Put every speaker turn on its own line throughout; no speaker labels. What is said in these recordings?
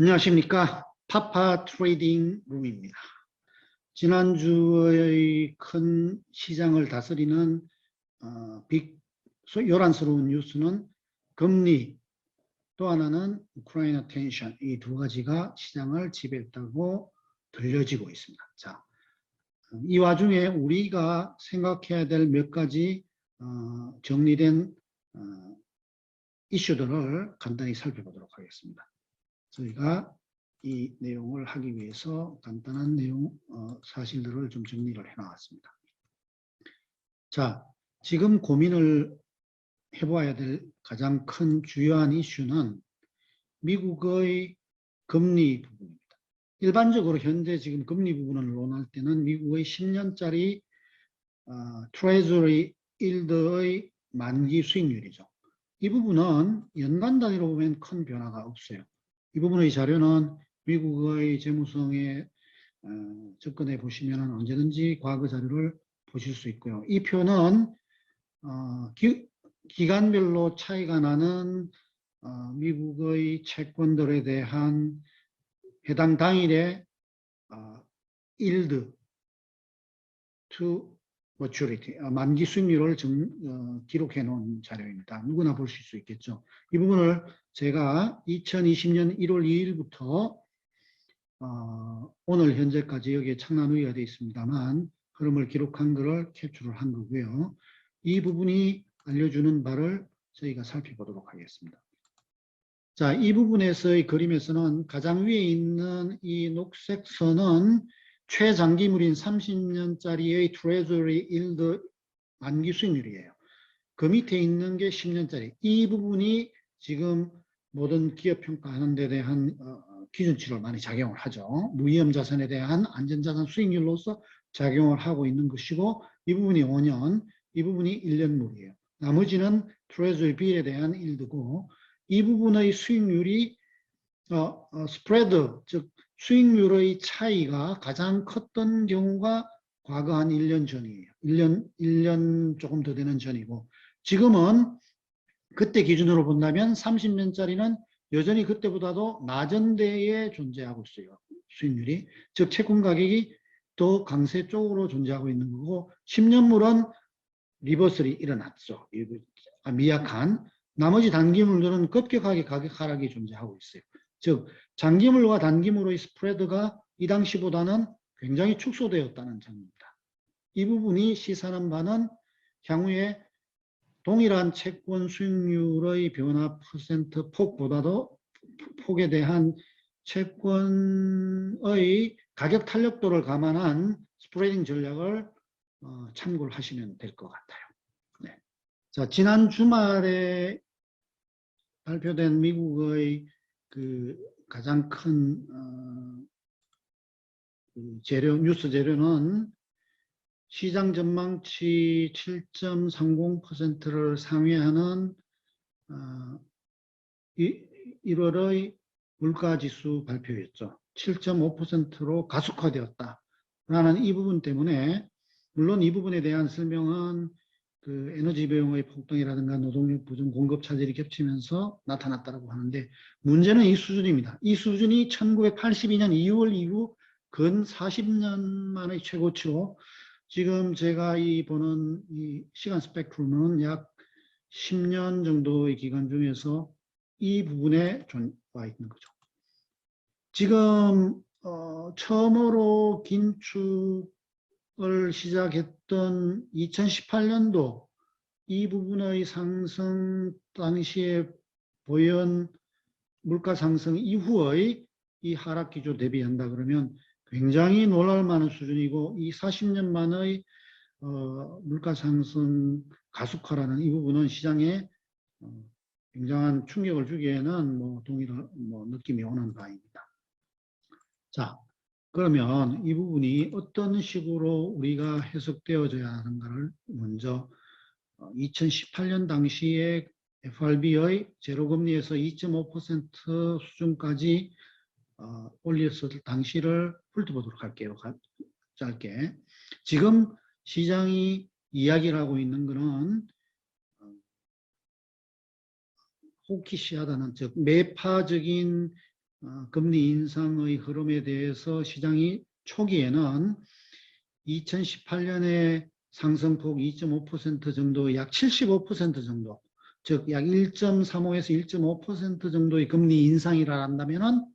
안녕하십니까. 파파 트레이딩 룸입니다. 지난주의 큰 시장을 다스리는 요란스러운 뉴스는 금리, 또 하나는 우크라이나 텐션, 이 두 가지가 시장을 지배했다고 들려지고 있습니다. 자, 이 와중에 우리가 생각해야 될 몇 가지 정리된 이슈들을 간단히 살펴보도록 하겠습니다. 저희가 이 내용을 하기 위해서 간단한 내용, 사실들을 좀 정리를 해놨습니다. 자, 지금 고민을 해봐야 될 가장 큰 주요한 이슈는 미국의 금리 부분입니다. 일반적으로 현재 지금 금리 부분을 논할 때는 미국의 10년짜리 트레저리 일드의 만기 수익률이죠. 이 부분은 연간 단위로 보면 큰 변화가 없어요. 이 부분의 자료는 미국의 재무성에 접근해 보시면 언제든지 과거 자료를 보실 수 있고요. 이 표는 기간별로 차이가 나는 미국의 채권들에 대한 해당 당일의 yield to maturity, 만기 수익률을 기록해 놓은 자료입니다. 누구나 보실 수 있겠죠. 이 부분을 제가 2020년 1월 2일부터 오늘 현재까지 여기에 창란의가 되어 있습니다만 흐름을 기록한 것을 캡처를 한 거고요. 이 부분이 알려주는 바를 저희가 살펴보도록 하겠습니다. 자, 이 부분에서의 그림에서는 가장 위에 있는 이 녹색 선은 최장기물인 30년짜리의 트레저리 일드 만기 수익률이에요. 그 밑에 있는 게 10년짜리. 이 부분이 지금 모든 기업 평가하는 데 대한 기준치를 많이 작용을 하죠. 무위험 자산에 대한 안전자산 수익률로서 작용을 하고 있는 것이고, 이 부분이 5년, 이 부분이 1년물이에요. 나머지는 트레저리 빌에 대한 일드고, 이 부분의 수익률이 스프레드, 즉 수익률의 차이가 가장 컸던 경우가 과거 한 1년 전이에요. 1년 조금 더 되는 전이고, 지금은 그때 기준으로 본다면 30년짜리는 여전히 그때보다도 낮은 데에 존재하고 있어요. 수익률이. 즉 채권 가격이 더 강세 쪽으로 존재하고 있는 거고, 10년물은 리버설이 일어났죠. 미약한. 나머지 단기물들은 급격하게 가격 하락이 존재하고 있어요. 즉 장기물과 단기물의 스프레드가 이 당시보다는 굉장히 축소되었다는 점입니다. 이 부분이 시사하는 바는 향후에 동일한 채권 수익률의 변화 퍼센트 폭에 대한 채권의 가격 탄력도를 감안한 스프레딩 전략을 참고를 하시면 될 것 같아요. 네. 자, 지난 주말에 발표된 미국의 그 가장 큰 뉴스 재료는 시장 전망치 7.30%를 상회하는 1월의 물가지수 발표였죠. 7.5%로 가속화되었다라는 이 부분 때문에, 물론 이 부분에 대한 설명은 그 에너지 비용의 폭등이라든가 노동력 부족 공급 차질이 겹치면서 나타났다고 하는데, 문제는 이 수준입니다. 이 수준이 1982년 2월 이후 근 40년 만의 최고치로, 지금 제가 보는 이 시간 스펙트럼은 약 10년 정도의 기간 중에서 이 부분에 와 있는 거죠. 지금 처음으로 긴축을 시작했던 2018년도 이 부분의 상승 당시에 보연 물가 상승 이후의 이 하락 기조 대비한다 그러면 굉장히 놀랄 만한 수준이고, 이 40년 만의 물가 상승 가속화라는 이 부분은 시장에 굉장한 충격을 주기에는 동일한 느낌이 오는 바입니다. 자, 그러면 이 부분이 어떤 식으로 우리가 해석되어져야 하는가를 먼저 2018년 당시에 FRB의 제로금리에서 2.5% 수준까지 올렸을 당시를 훑어보도록 할게요. 짧게. 지금 시장이 이야기를 하고 있는 것은 호키시하다는, 즉 매파적인 금리 인상의 흐름에 대해서 시장이 초기에는 2018년에 상승폭 2.5% 정도, 약 75% 정도, 즉 약 1.35에서 1.5% 정도의 금리 인상이라 한다면은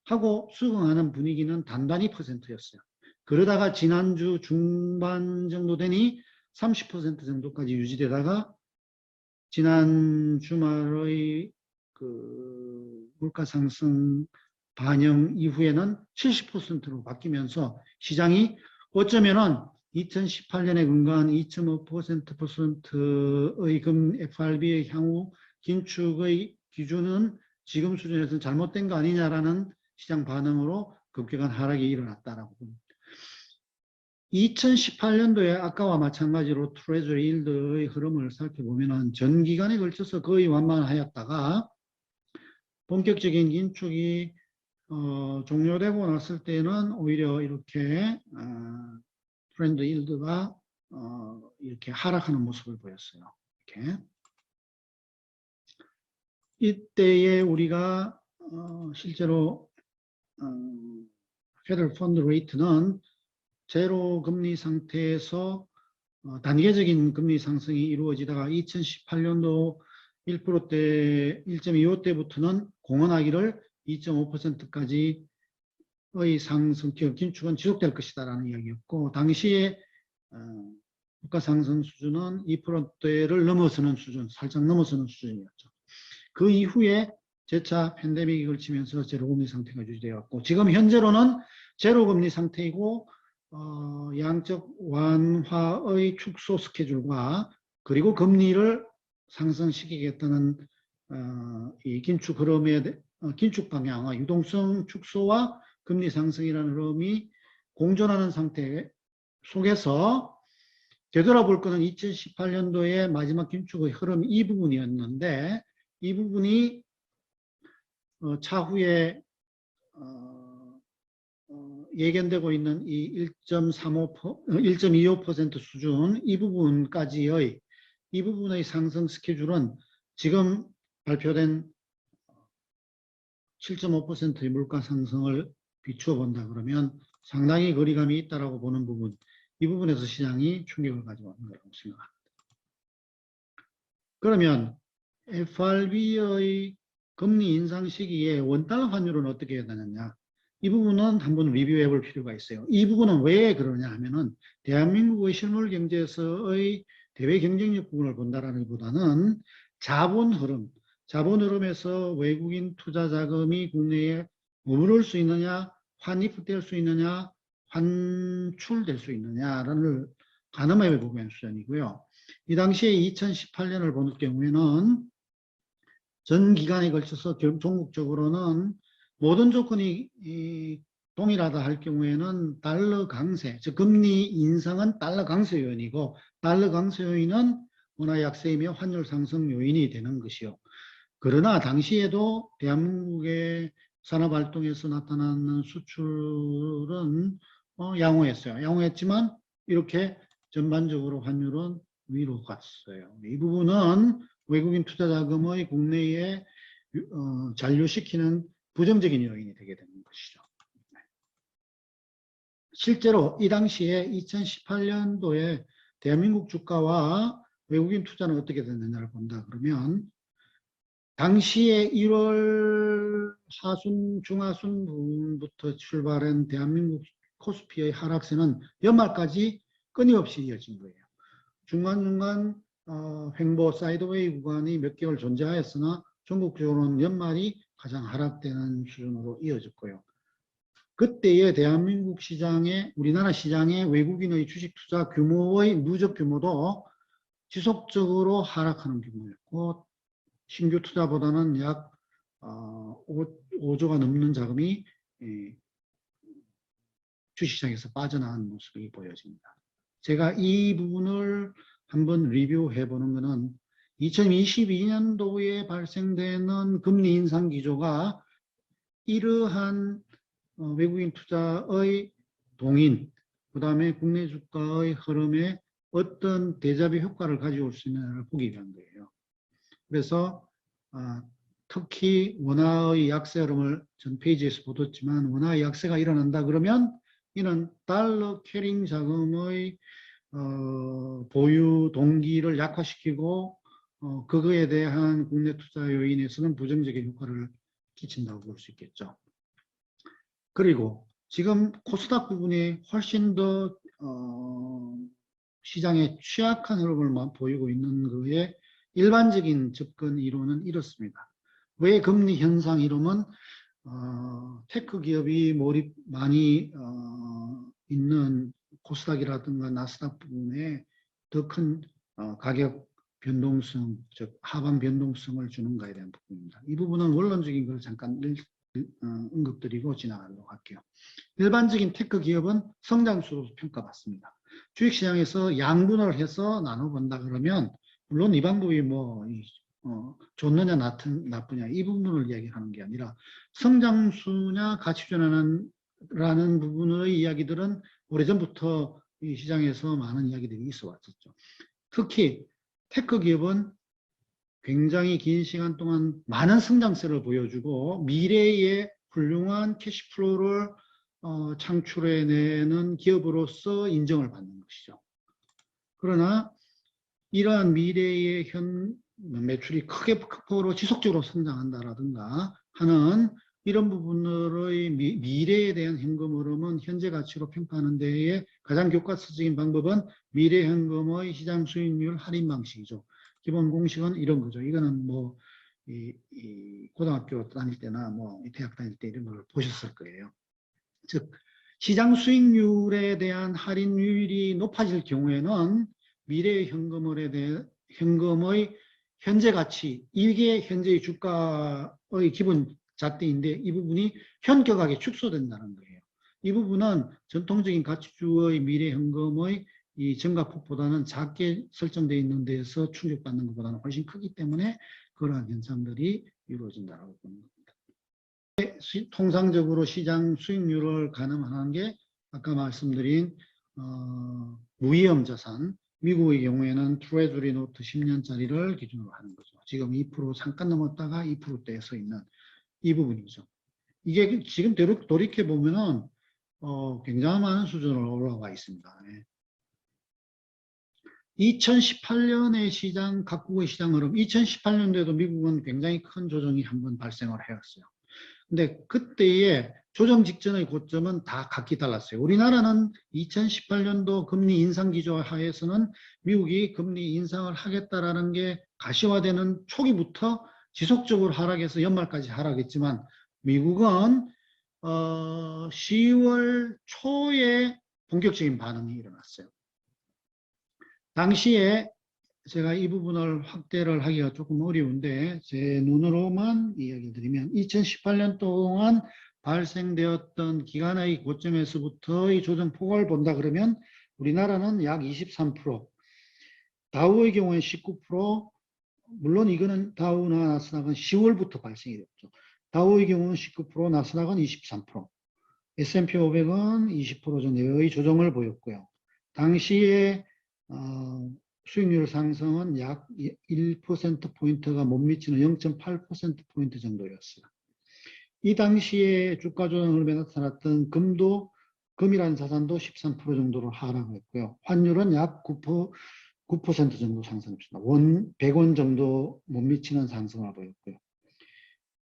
하고 수긍하는 분위기는 단단히 %였어요. 그러다가 지난주 중반 정도 되니 30% 정도까지 유지되다가 지난 주말의 그 물가 상승 반영 이후에는 70%로 바뀌면서 시장이 어쩌면은 2018년에 근거한 2.5%의 FRB의 향후 긴축의 기준은 지금 수준에서는 잘못된 거 아니냐라는 시장 반응으로 급격한 하락이 일어났다라고 봅니다. 2018년도에 아까와 마찬가지로 트레저리 일드의 흐름을 살펴보면 전 기간에 걸쳐서 거의 완만하였다가 본격적인 긴축이 종료되고 났을 때는 오히려 이렇게 트렌드 일드가 이렇게 하락하는 모습을 보였어요. 이렇게. 이때에 우리가 실제로 페더럴 펀드 레이트는 제로 금리 상태에서 단계적인 금리 상승이 이루어지다가 2018년도 1%대, 1.25대부터는 공언하기를 2.5%까지의 상승, 긴축은 지속될 것이다라는 이야기였고, 당시에 물가 상승 수준은 2%대를 넘어서는 수준, 살짝 넘어서는 수준이었죠. 그 이후에 재차 팬데믹이 걸치면서 제로금리 상태가 유지되었고, 지금 현재로는 제로금리 상태이고 양적 완화의 축소 스케줄과 그리고 금리를 상승시키겠다는 이 긴축 흐름의 긴축 방향, 유동성 축소와 금리 상승이라는 흐름이 공존하는 상태 속에서 되돌아볼 것은 2018년도에 마지막 긴축의 흐름 이 부분이었는데, 이 부분이 차후에 예견되고 있는 이 1.25% 수준 이 부분까지의 이 부분의 상승 스케줄은 지금 발표된 7.5%의 물가 상승을 비추어 본다 그러면 상당히 거리감이 있다라고 보는 부분, 이 부분에서 시장이 충격을 가져오는 거라고 생각합니다. 그러면 FRB의 금리 인상 시기에 원달러 환율은 어떻게 해야 되느냐? 이 부분은 한번 리뷰해 볼 필요가 있어요. 이 부분은 왜 그러냐 하면은 대한민국의 실물 경제에서의 대외 경쟁력 부분을 본다라는 것보다는 자본 흐름에서 외국인 투자 자금이 국내에 머무를 수 있느냐, 환입될 수 있느냐, 환출될 수 있느냐를 가늠해 보는 수준이고요. 이 당시에 2018년을 보는 경우에는 전 기간에 걸쳐서 종국적으로는 모든 조건이 동일하다 할 경우에는 달러 강세, 즉 금리 인상은 달러 강세 요인이고 달러 강세 요인은 원화 약세이며 환율 상승 요인이 되는 것이요. 그러나 당시에도 대한민국의 산업활동에서 나타나는 수출은 양호했어요. 양호했지만 이렇게 전반적으로 환율은 위로 갔어요. 이 부분은 외국인 투자 자금의 국내에 잔류시키는 부정적인 요인이 되게 되는 것이죠. 실제로 이 당시에 2018년도에 대한민국 주가와 외국인 투자는 어떻게 됐느냐를 본다 그러면 당시에 1월 하순, 중하순 부분부터 출발한 대한민국 코스피의 하락세는 연말까지 끊임없이 이어진 거예요. 중간중간 횡보 사이드웨이 구간이 몇 개월 존재하였으나 전국적으로는 연말이 가장 하락되는 수준으로 이어졌고요. 그때의 대한민국 시장의, 우리나라 시장의 외국인의 주식 투자 규모의 누적 규모도 지속적으로 하락하는 규모였고, 신규 투자보다는 약 5조가 넘는 자금이 주식시장에서 빠져나간 모습이 보여집니다. 제가 이 부분을 한번 리뷰해 보는 것은 2022년도에 발생되는 금리 인상 기조가 이러한 외국인 투자의 동인, 그 다음에 국내 주가의 흐름에 어떤 대자비 효과를 가져올 수 있느냐를 보기 위한 거예요. 그래서 특히 원화의 약세 흐름을 전 페이지에서 보았지만 원화의 약세가 일어난다 그러면 이는 달러 캐링 자금의 보유 동기를 약화시키고 그거에 대한 국내 투자 요인에서는 부정적인 효과를 끼친다고 볼 수 있겠죠. 그리고 지금 코스닥 부분이 훨씬 더 시장에 취약한 흐름을 보이고 있는 거에 일반적인 접근 이론은 이렇습니다. 왜 금리 현상 이론은 테크 기업이 몰입 많이 있는 코스닥이라든가 나스닥 부분에 더 큰 가격 변동성, 즉 하방 변동성을 주는 거에 대한 부분입니다. 이 부분은 원론적인 걸 잠깐 언급드리고 지나가도록 할게요. 일반적인 테크 기업은 성장수로 평가받습니다. 주식시장에서 양분을 해서 나눠본다 그러면 물론 이 방법이 좋느냐 나쁘냐 이 부분을 이야기하는 게 아니라 성장수냐 가치전환라는 부분의 이야기들은 오래전부터 이 시장에서 많은 이야기들이 있어 왔었죠. 특히 테크 기업은 굉장히 긴 시간 동안 많은 성장세를 보여주고 미래의 훌륭한 캐시플로우를 창출해내는 기업으로서 인정을 받는 것이죠. 그러나 이러한 미래의 매출이 크게 지속적으로 성장한다라든가 하는 이런 부분의 미래에 대한 현금 흐름은 현재 가치로 평가하는 데에 가장 교과서적인 방법은 미래 현금의 시장 수익률 할인 방식이죠. 기본 공식은 이런 거죠. 이거는 고등학교 다닐 때나 대학 다닐 때 이런 걸 보셨을 거예요. 즉 시장 수익률에 대한 할인율이 높아질 경우에는 미래의 현금의 현재 가치, 이게 현재의 주가의 기본 잣대인데 이 부분이 현격하게 축소된다는 거예요. 이 부분은 전통적인 가치주의 미래 현금의 이 증가폭보다는 작게 설정되어 있는 데에서 충격받는 것보다는 훨씬 크기 때문에 그러한 현상들이 이루어진다고 보는 겁니다. 통상적으로 시장 수익률을 가늠하는 게 아까 말씀드린 무위험 자산, 미국의 경우에는 트레저리 노트 10년짜리를 기준으로 하는 거죠. 지금 2% 잠깐 넘었다가 2%대에 서 있는 이 부분이죠. 이게 지금 돌이켜보면은 굉장히 많은 수준으로 올라와 있습니다. 2018년의 각국의 시장 흐름, 2018년도에도 미국은 굉장히 큰 조정이 한번 발생을 해왔어요. 근데 그때의 조정 직전의 고점은 다 각기 달랐어요. 우리나라는 2018년도 금리 인상 기조 하에서는 미국이 금리 인상을 하겠다라는 게 가시화되는 초기부터 지속적으로 하락해서 연말까지 하락했지만 미국은 10월 초에 본격적인 반응이 일어났어요. 당시에 제가 이 부분을 확대를 하기가 조금 어려운데 제 눈으로만 이야기 드리면 2018년 동안 발생되었던 기간의 고점에서부터의 조정폭을 본다 그러면 우리나라는 약 23%, 다우의 경우에 19%, 물론 이거는 다우나 나스닥은 10월부터 발생이 됐죠. 다우의 경우는 19%, 나스닥은 23%, S&P 500은 20% 정도의 조정을 보였고요. 당시에 수익률 상승은 약 1%포인트가 못 미치는 0.8%포인트 정도였어요. 이 당시에 주가 조정을 나타났던 금이라는 자산도 13% 정도로 하락했고요. 환율은 약 9% 정도 상승했습니다. 100원 정도 못 미치는 상승을 보였고요.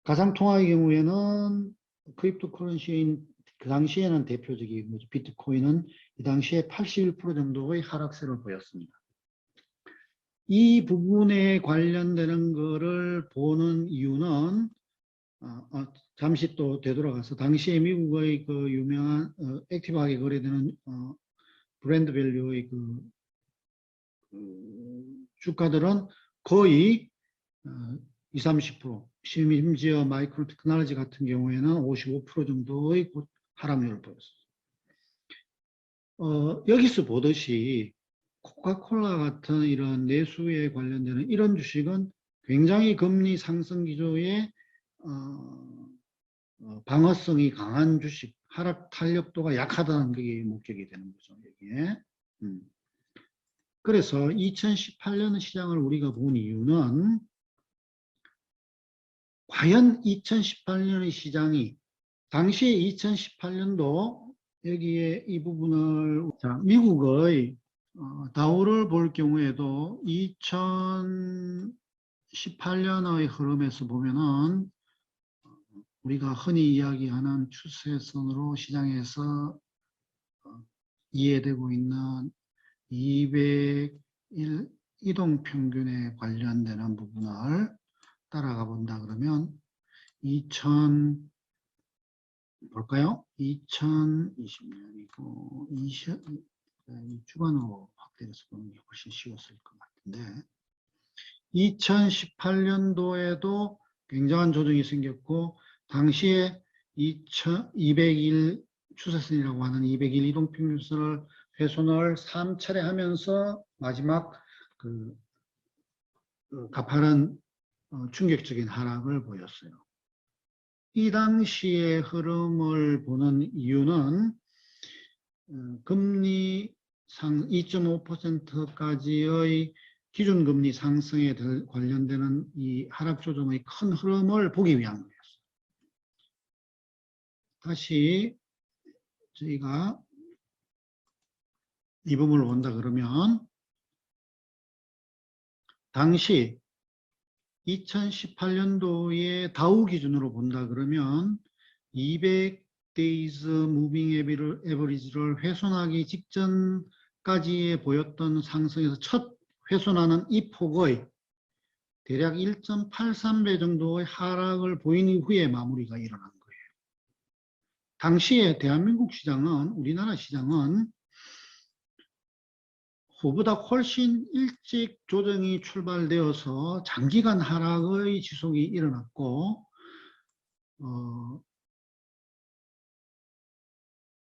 가상통화의 경우에는 크립토 커런시인 그 당시에는 대표적인 거죠. 비트코인은 이 당시에 81% 정도의 하락세를 보였습니다. 이 부분에 관련되는 거를 보는 이유는 잠시 또 되돌아가서 당시에 미국의 그 유명한 액티브하게 거래되는 브랜드 밸류의 그 주가들은 거의 20, 30%, 심지어 마이크로 테크놀로지 같은 경우에는 55% 정도의 하락률을 보였어요. 여기서 보듯이 코카콜라 같은 이런 내수에 관련되는 이런 주식은 굉장히 금리 상승 기조에 방어성이 강한 주식, 하락 탄력도가 약하다는 게 목적이 되는 거죠. 여기에. 그래서 2018년 시장을 우리가 본 이유는 과연 2018년의 시장이 당시에 2018년도 여기에 이 부분을 자, 미국의 다우를 볼 경우에도 2018년의 흐름에서 보면은 우리가 흔히 이야기하는 추세선으로 시장에서 이해되고 있는 200일 이동평균에 관련되는 부분을 따라가 본다 그러면 2020년이고 주간으로 확대해서 보는 게 훨씬 쉬웠을 것 같은데 2018년도에도 굉장한 조정이 생겼고 당시에 200일 추세선이라고 하는 200일 이동평균선을 훼손을 3차례 하면서 마지막 가파른 충격적인 하락을 보였어요. 이 당시의 흐름을 보는 이유는 금리 상 2.5%까지의 기준금리 상승에 관련되는 이 하락 조정의 큰 흐름을 보기 위한 거였어요. 다시 저희가 이 부분을 본다 그러면 당시 2018년도에 다우 기준으로 본다 그러면 200days moving average를 훼손하기 직전까지의 보였던 상승에서 첫 훼손하는 이 폭의 대략 1.83배 정도의 하락을 보인 이후에 마무리가 일어난 거예요. 당시에 대한민국 시장은, 우리나라 시장은 그보다 훨씬 일찍 조정이 출발되어서 장기간 하락의 지속이 일어났고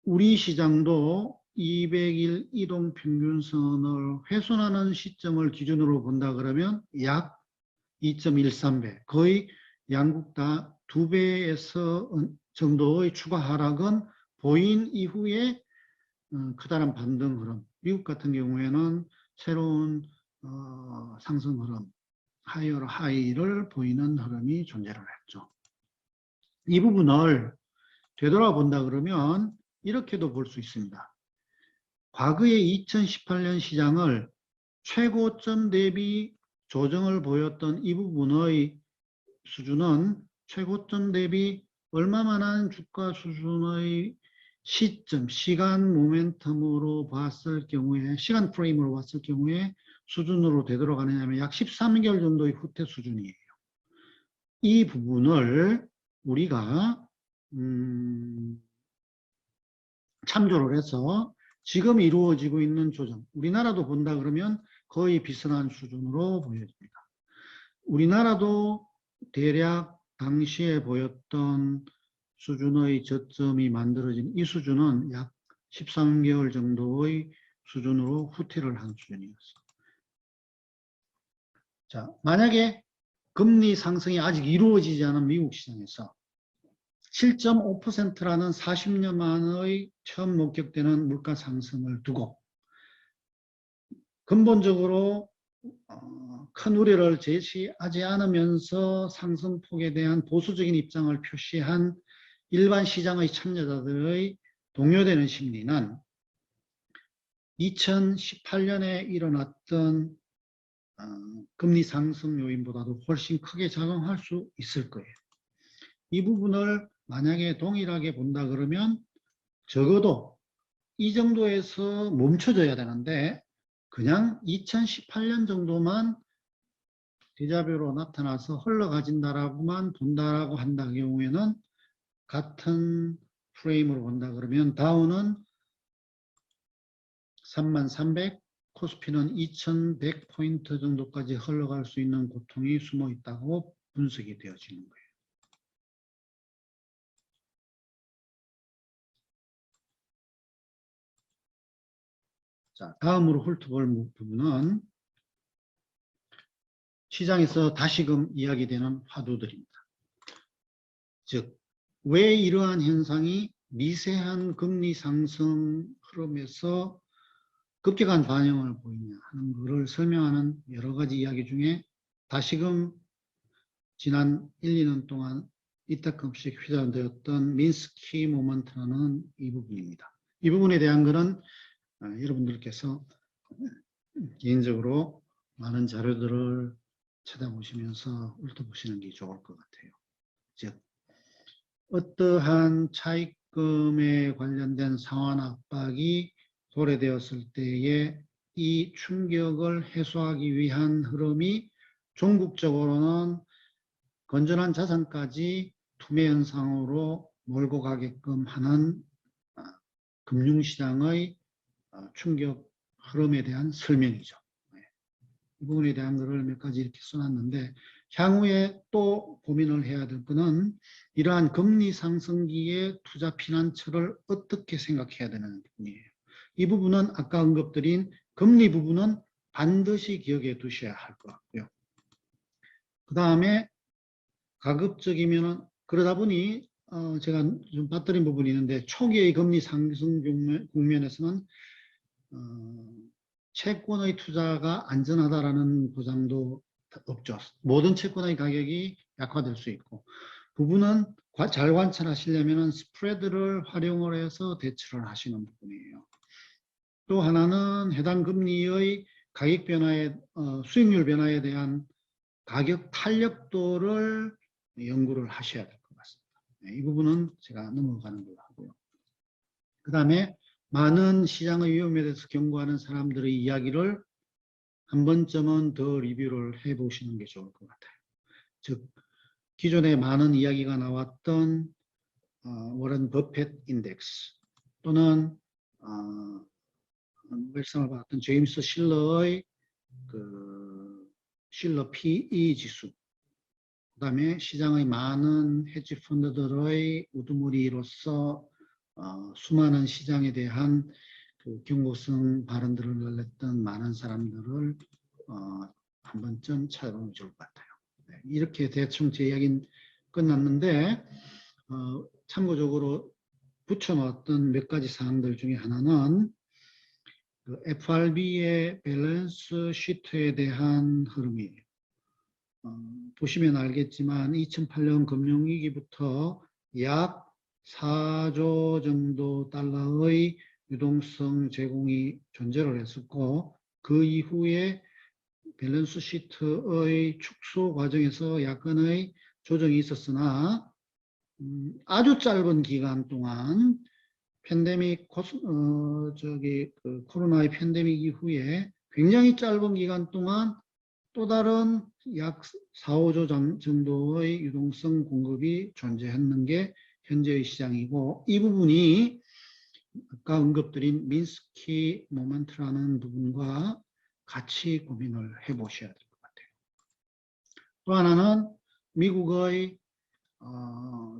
우리 시장도 200일 이동평균선을 훼손하는 시점을 기준으로 본다 그러면 약 2.13배, 거의 양국 다 2배에서 정도의 추가 하락은 보인 이후에 커다란 반등 흐름, 미국 같은 경우에는 새로운 상승 흐름, 하이어 하이를 보이는 흐름이 존재를 했죠. 이 부분을 되돌아본다 그러면 이렇게도 볼 수 있습니다. 과거의 2018년 시장을 최고점 대비 조정을 보였던 이 부분의 수준은 최고점 대비 얼마만한 주가 수준의 시점, 시간 모멘텀으로 봤을 경우에, 시간 프레임으로 봤을 경우에 수준으로 되돌아가느냐 하면 약 13개월 정도의 후퇴 수준이에요. 이 부분을 우리가 참조를 해서 지금 이루어지고 있는 조정, 우리나라도 본다 그러면 거의 비슷한 수준으로 보여집니다. 우리나라도 대략 당시에 보였던 수준의 저점이 만들어진 이 수준은 약 13개월 정도의 수준으로 후퇴를 한 수준이었어요. 자, 만약에 금리 상승이 아직 이루어지지 않은 미국 시장에서 7.5%라는 40년 만의 처음 목격되는 물가 상승을 두고 근본적으로 큰 우려를 제시하지 않으면서 상승폭에 대한 보수적인 입장을 표시한 일반 시장의 참여자들의 동요되는 심리는 2018년에 일어났던 금리 상승 요인보다도 훨씬 크게 작용할 수 있을 거예요. 이 부분을 만약에 동일하게 본다 그러면 적어도 이 정도에서 멈춰져야 되는데 그냥 2018년 정도만 디자뷰로 나타나서 흘러가진다라고만 본다라고 한다 경우에는 같은 프레임으로 본다 그러면 다우는 3300, 코스피는 2100포인트 정도까지 흘러갈 수 있는 고통이 숨어 있다고 분석이 되어지는 거예요. 자, 다음으로 훑어볼 부분은 시장에서 다시금 이야기되는 화두들입니다. 즉, 왜 이러한 현상이 미세한 금리 상승 흐름에서 급격한 반영을 보이냐 하는 것을 설명하는 여러 가지 이야기 중에 다시금 지난 1, 2년 동안 이따금씩 휘저어되었던 민스키 모먼트라는 이 부분입니다. 이 부분에 대한 것은 여러분들께서 개인적으로 많은 자료들을 찾아보시면서 훑어보시는 게 좋을 것 같아요. 즉, 어떠한 차입금에 관련된 상환 압박이 도래되었을 때에 이 충격을 해소하기 위한 흐름이 종국적으로는 건전한 자산까지 투매 현상으로 몰고 가게끔 하는 금융시장의 충격 흐름에 대한 설명이죠. 이 부분에 대한 것을 몇 가지 이렇게 써놨는데, 향후에 또 고민을 해야 될 것은 이러한 금리 상승기의 투자 피난처를 어떻게 생각해야 되는 부분이에요. 이 부분은 아까 언급드린 금리 부분은 반드시 기억해 두셔야 할 것 같고요. 그 다음에 가급적이면은 그러다 보니 제가 좀 빠뜨린 부분이 있는데, 초기의 금리 상승 국면에서는 채권의 투자가 안전하다라는 보장도 없죠. 모든 채권의 가격이 약화될 수 있고, 부분은 잘 관찰하시려면 스프레드를 활용을 해서 대처를 하시는 부분이에요. 또 하나는 해당 금리의 가격 변화에 수익률 변화에 대한 가격 탄력도를 연구를 하셔야 될 것 같습니다. 이 부분은 제가 넘어가는 걸로 하고요. 그 다음에 많은 시장의 위험에 대해서 경고하는 사람들의 이야기를 한 번쯤은 더 리뷰를 해보시는 게 좋을 것 같아요. 즉, 기존에 많은 이야기가 나왔던 워런 버핏 인덱스 또는 말씀을 받았던 제임스 실러의 실러 PE 지수, 그 다음에 시장의 많은 헤지 펀드들의 우두머리로서 수많은 시장에 대한 경고성 발언들을 날렸던 많은 사람들을 한 번쯤 찾아보면 좋을 것 같아요. 네, 이렇게 대충 제 이야기는 끝났는데 참고적으로 붙여놓았던 몇 가지 사항들 중에 하나는 FRB의 밸런스 시트에 대한 흐름이에요. 보시면 알겠지만 2008년 금융위기부터 약 4조 정도 달러의 유동성 제공이 존재를 했었고, 그 이후에 밸런스 시트의 축소 과정에서 약간의 조정이 있었으나 아주 짧은 기간 동안 코로나의 팬데믹 이후에 굉장히 짧은 기간 동안 또 다른 약 4, 5조 정도의 유동성 공급이 존재했는 게 현재의 시장이고, 이 부분이 아까 언급드린 민스키 모먼트라는 부분과 같이 고민을 해보셔야 될 것 같아요. 또 하나는 미국의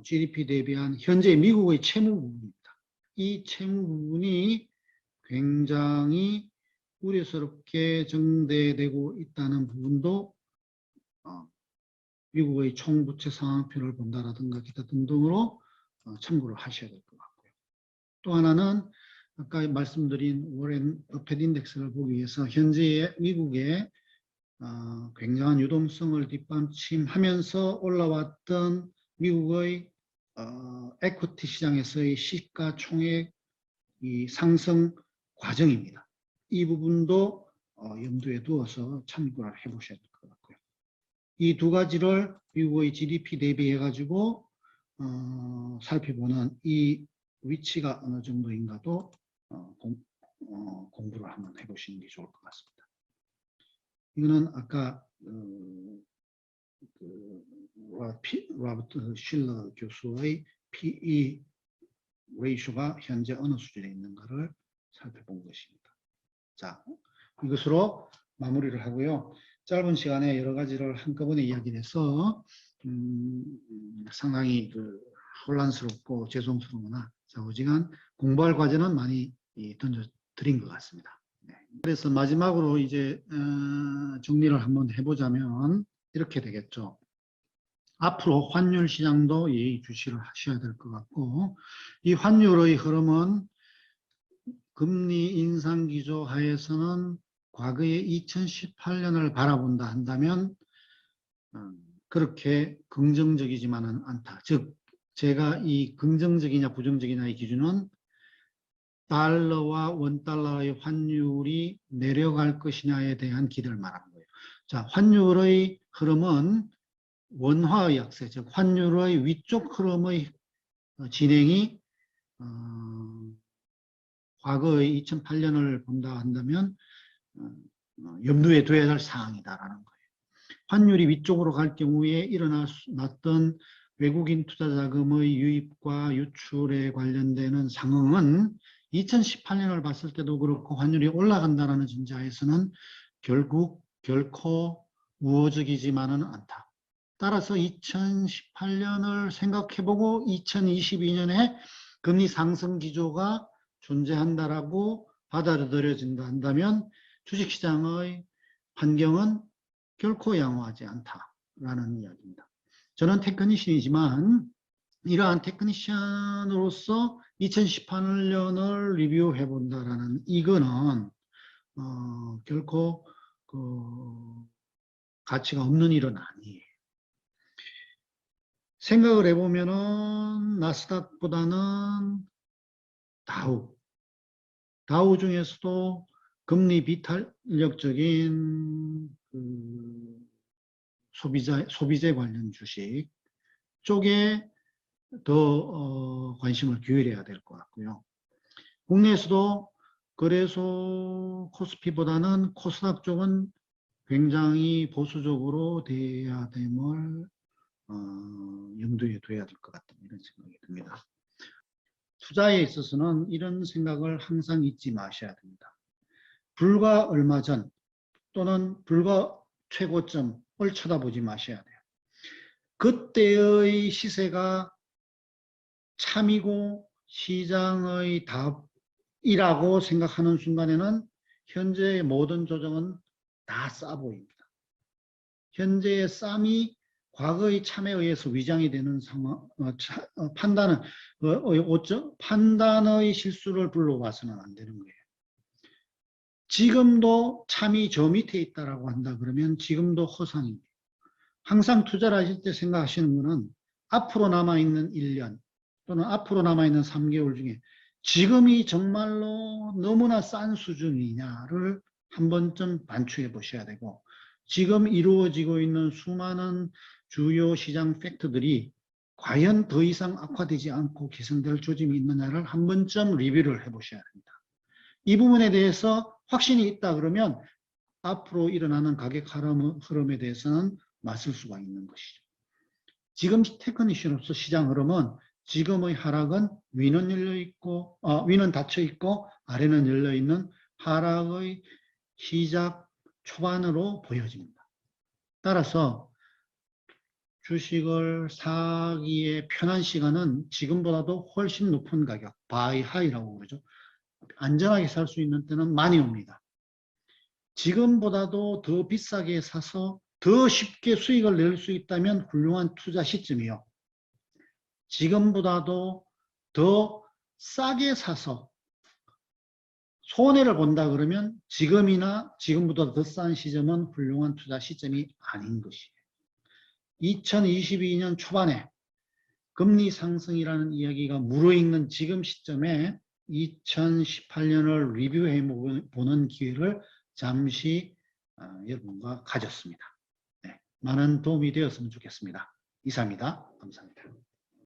GDP 대비한 현재 미국의 채무 부분입니다. 이 채무 부분이 굉장히 우려스럽게 정대되고 있다는 부분도 미국의 총부채 상황표를 본다라든가 기타 등등으로 참고를 하셔야 될 것 같고요. 또 하나는 아까 말씀드린 워렌 버핏 인덱스를 보기 위해서 현재의 미국의 굉장한 유동성을 뒷받침하면서 올라왔던 미국의 에쿼티 시장에서의 시가총액 상승 과정입니다. 이 부분도 염두에 두어서 참고를 해보셔야 될 것 같고요. 이 두 가지를 미국의 GDP 대비해 가지고 살펴보는 이 위치가 어느 정도인가도 공부를 한번 해보시는 게 좋을 것 같습니다. 이거는 아까 로버트 실러 교수의 PE 레이쇼가 현재 어느 수준에 있는가를 살펴본 것입니다. 자, 이것으로 마무리를 하고요. 짧은 시간에 여러 가지를 한꺼번에 이야기해서 상당히 혼란스럽고 죄송스러우나 좌우지간 공부할 과제는 많이 던져드린 것 같습니다. 네. 그래서 마지막으로 이제 정리를 한번 해보자면 이렇게 되겠죠. 앞으로 환율 시장도 예의주시를 하셔야 될 것 같고, 이 환율의 흐름은 금리 인상 기조 하에서는 과거의 2018년을 바라본다 한다면 그렇게 긍정적이지만은 않다. 즉 제가 이 긍정적이냐 부정적이냐의 기준은 달러와 원달러의 환율이 내려갈 것이냐에 대한 기대를 말하는 거예요. 자, 환율의 흐름은 원화의 약세, 즉 환율의 위쪽 흐름의 진행이 과거의 2008년을 본다 한다면 염두에 둬야 할 사항이다라는 거예요. 환율이 위쪽으로 갈 경우에 일어났던 외국인 투자 자금의 유입과 유출에 관련되는 상황은 2018년을 봤을 때도 그렇고 환율이 올라간다는 전제하에서는 결코 우호적이지만은 않다. 따라서 2018년을 생각해보고 2022년에 금리 상승 기조가 존재한다라고 받아들여진다 한다면 주식시장의 환경은 결코 양호하지 않다라는 이야기입니다. 저는 테크니션이지만 이러한 테크니션으로서 2018년을 리뷰해 본다라는 이거는 결코 가치가 없는 일은 아니에요. 생각을 해보면은 나스닥보다는 다우 중에서도 금리 비탄력적인 소비재 관련 주식 쪽에 더 관심을 기울여야 될 것 같고요. 국내에서도 거래소 코스피보다는 코스닥 쪽은 굉장히 보수적으로 돼야 됨을 염두에 둬야 될 것 같다 이런 생각이 듭니다. 투자에 있어서는 이런 생각을 항상 잊지 마셔야 됩니다. 불과 얼마 전 또는 불과 최고점을 쳐다보지 마셔야 돼요. 그때의 시세가 참이고 시장의 답이라고 생각하는 순간에는 현재의 모든 조정은 다 싸 보입니다. 현재의 쌈이 과거의 참에 의해서 위장이 되는 상황, 판단의 실수를 불러와서는 안 되는 거예요. 지금도 참이 저 밑에 있다라고 한다 그러면 지금도 허상입니다. 항상 투자를 하실 때 생각하시는 거는 앞으로 남아있는 1년 또는 앞으로 남아있는 3개월 중에 지금이 정말로 너무나 싼 수준이냐를 한 번쯤 반추해 보셔야 되고 지금 이루어지고 있는 수많은 주요 시장 팩트들이 과연 더 이상 악화되지 않고 개선될 조짐이 있느냐를 한 번쯤 리뷰를 해보셔야 합니다. 이 부분에 대해서 확신이 있다 그러면 앞으로 일어나는 가격 흐름에 대해서는 맞설 수가 있는 것이죠. 지금 테크니션으로서 시장 흐름은 지금의 하락은 위는 열려 있고, 위는 닫혀 있고 아래는 열려 있는 하락의 시작 초반으로 보여집니다. 따라서 주식을 사기에 편한 시간은 지금보다도 훨씬 높은 가격, 바이 하이라고 그러죠. 안전하게 살 수 있는 때는 많이 옵니다. 지금보다도 더 비싸게 사서 더 쉽게 수익을 낼 수 있다면 훌륭한 투자 시점이요. 지금보다도 더 싸게 사서 손해를 본다 그러면 지금이나 지금보다 더 싼 시점은 훌륭한 투자 시점이 아닌 것이에요. 2022년 초반에 금리 상승이라는 이야기가 무르익는 지금 시점에 2018년을 리뷰해 보는 기회를 잠시 여러분과 가졌습니다. 네, 많은 도움이 되었으면 좋겠습니다. 이상입니다. 감사합니다.